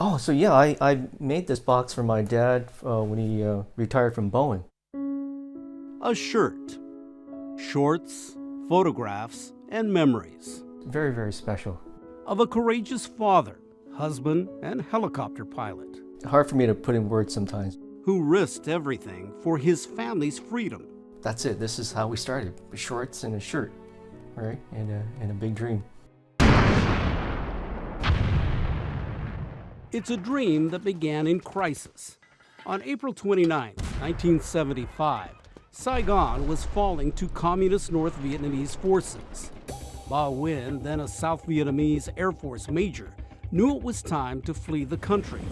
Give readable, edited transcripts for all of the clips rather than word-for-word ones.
Oh, so yeah, I made this box for my dad when he retired from Boeing. A shirt, shorts, photographs, and memories Very, very special. of a courageous father, husband, and helicopter pilot Hard for me to put in words sometimes. who risked everything for his family's freedom. That's it. This is how we started. Shorts and a shirt, right? And a big dream. It's a dream that began in crisis. On April 29, 1975, Saigon was falling to communist North Vietnamese forces. Ba Nguyen, then a South Vietnamese Air Force major, knew it was time to flee the country.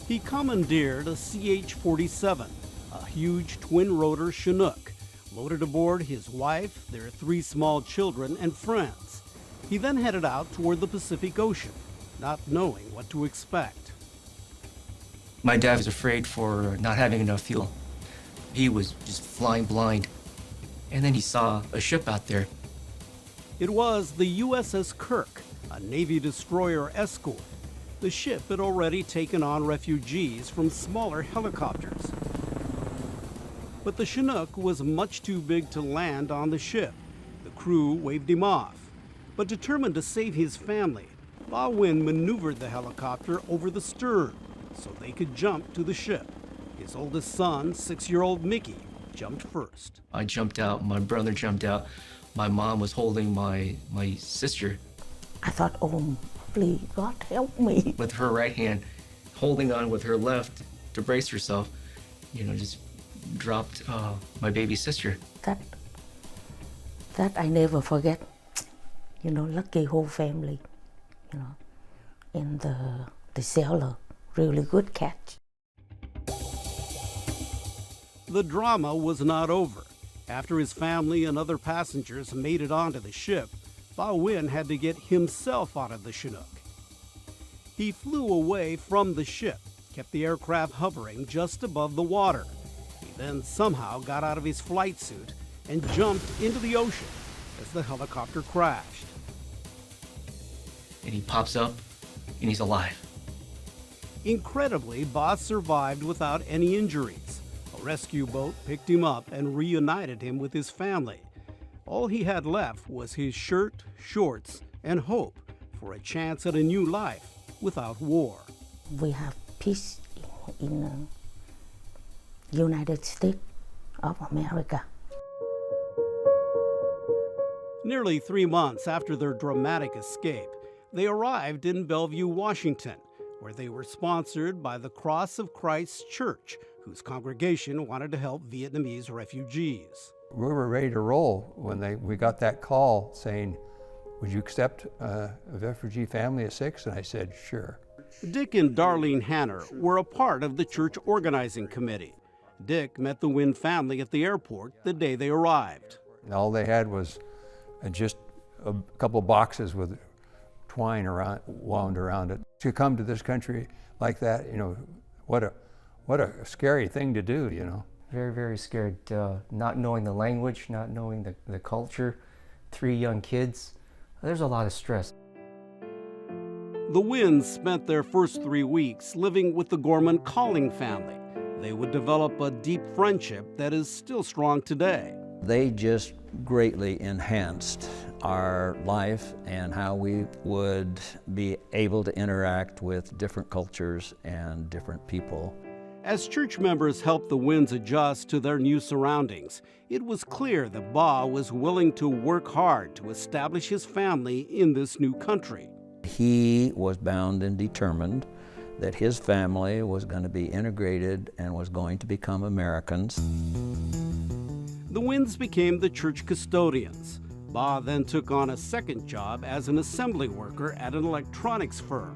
He commandeered a CH-47, a huge twin-rotor Chinook, loaded aboard his wife, their 3 small children, and friends. He then headed out toward the Pacific Ocean, not knowing what to expect. My dad was afraid for not having enough fuel. He was just flying blind. And then he saw a ship out there. It was the USS Kirk, a Navy destroyer escort. The ship had already taken on refugees from smaller helicopters. But the Chinook was much too big to land on the ship. The crew waved him off. But determined to save his family, Ba Nguyen maneuvered the helicopter over the stern so they could jump to the ship. His oldest son, 6-year-old Mickey, jumped first. I jumped out, my brother jumped out. My mom was holding my sister I thought, oh, please, God help me. with her right hand, holding on with her left to brace herself. Just dropped my baby sister. That I never forget. Lucky whole family, and the sailor, really good catch. The drama was not over. After his family and other passengers made it onto the ship, Ba Nguyen had to get himself out of the Chinook. He flew away from the ship, kept the aircraft hovering just above the water. He then somehow got out of his flight suit and jumped into the ocean as the helicopter crashed. And he pops up, and he's alive. Incredibly, Ba survived without any injuries. A rescue boat picked him up and reunited him with his family. All he had left was his shirt, shorts, and hope for a chance at a new life without war. We have peace in United States of America. Nearly 3 months after their dramatic escape, they arrived in Bellevue, Washington, where they were sponsored by the Cross of Christ Church, whose congregation wanted to help Vietnamese refugees. We were ready to roll when we got that call saying, would you accept a refugee family of 6? And I said, sure. Dick and Darlene Hanner were a part of the church organizing committee. Dick met the Nguyen family at the airport the day they arrived. And all they had was just a couple boxes with twine wound around it. To come to this country like that, what a scary thing to do, Very, very scared, not knowing the language, not knowing the culture, 3 young kids. There's a lot of stress. The Nguyen's spent their first 3 weeks living with the Gorman Calling family. They would develop a deep friendship that is still strong today. They just greatly enhanced our life and how we would be able to interact with different cultures and different people. As church members helped the Nguyens adjust to their new surroundings, it was clear that Ba was willing to work hard to establish his family in this new country. He was bound and determined that his family was going to be integrated and was going to become Americans. The Nguyens became the church custodians. Ba then took on a second job as an assembly worker at an electronics firm.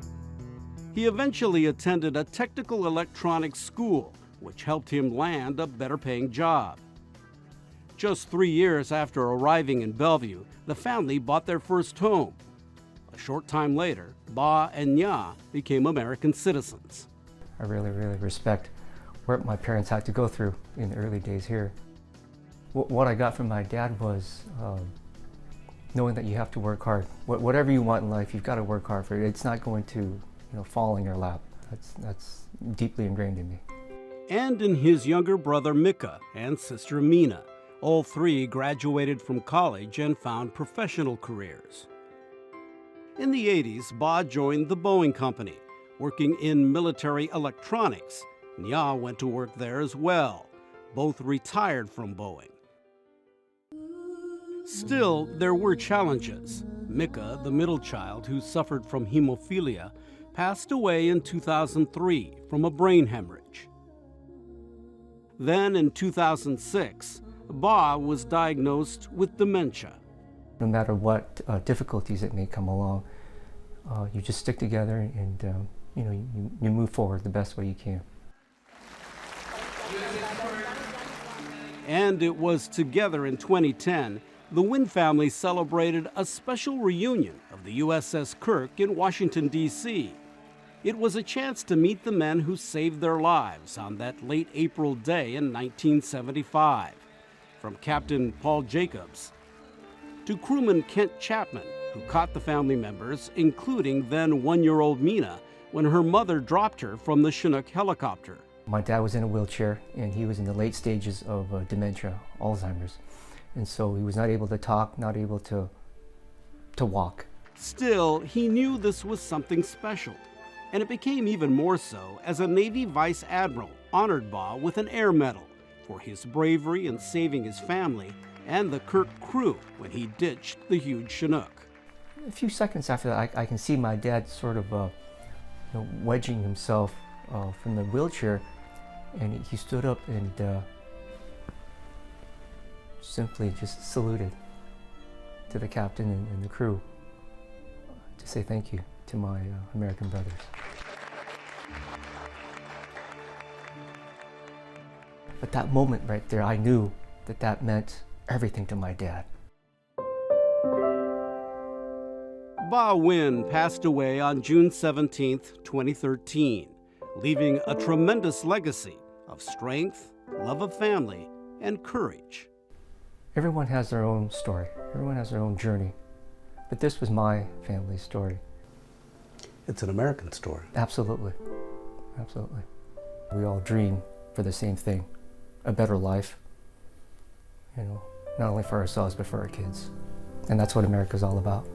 He eventually attended a technical electronics school, which helped him land a better-paying job. Just 3 years after arriving in Bellevue, the family bought their first home. A short time later, Ba and Nha became American citizens. I really, really respect what my parents had to go through in the early days here. What I got from my dad was knowing that you have to work hard. Whatever you want in life, you've got to work hard for it. It's not going to, fall in your lap. That's deeply ingrained in me. And in his younger brother Micah and sister Mina. All three graduated from college and found professional careers. In the 80s, Ba joined the Boeing Company, working in military electronics. Nya went to work there as well. Both retired from Boeing. Still, there were challenges. Micah, the middle child who suffered from hemophilia, passed away in 2003 from a brain hemorrhage. Then in 2006, Ba was diagnosed with dementia. No matter what difficulties that may come along, you just stick together and you move forward the best way you can. And it was together in 2010, the Nguyen family celebrated a special reunion of the USS Kirk in Washington, D.C. It was a chance to meet the men who saved their lives on that late April day in 1975. From Captain Paul Jacobs to crewman Kent Chapman, who caught the family members, including then one-year-old Mina, when her mother dropped her from the Chinook helicopter. My dad was in a wheelchair, and he was in the late stages of dementia, Alzheimer's. And so he was not able to talk, not able to walk. Still, he knew this was something special. And it became even more so as a Navy Vice Admiral honored Ba with an Air Medal for his bravery in saving his family and the Kirk crew when he ditched the huge Chinook. A few seconds after that, I can see my dad sort of wedging himself from the wheelchair, and he stood up and simply just saluted to the captain and the crew to say thank you to my American brothers. But that moment right there, I knew that meant everything to my dad. Ba Nguyen passed away on June 17, 2013, leaving a tremendous legacy of strength, love of family, and courage. Everyone has their own story. Everyone has their own journey. But this was my family's story. It's an American story. Absolutely. Absolutely. We all dream for the same thing, a better life, not only for ourselves, but for our kids. And that's what America's all about.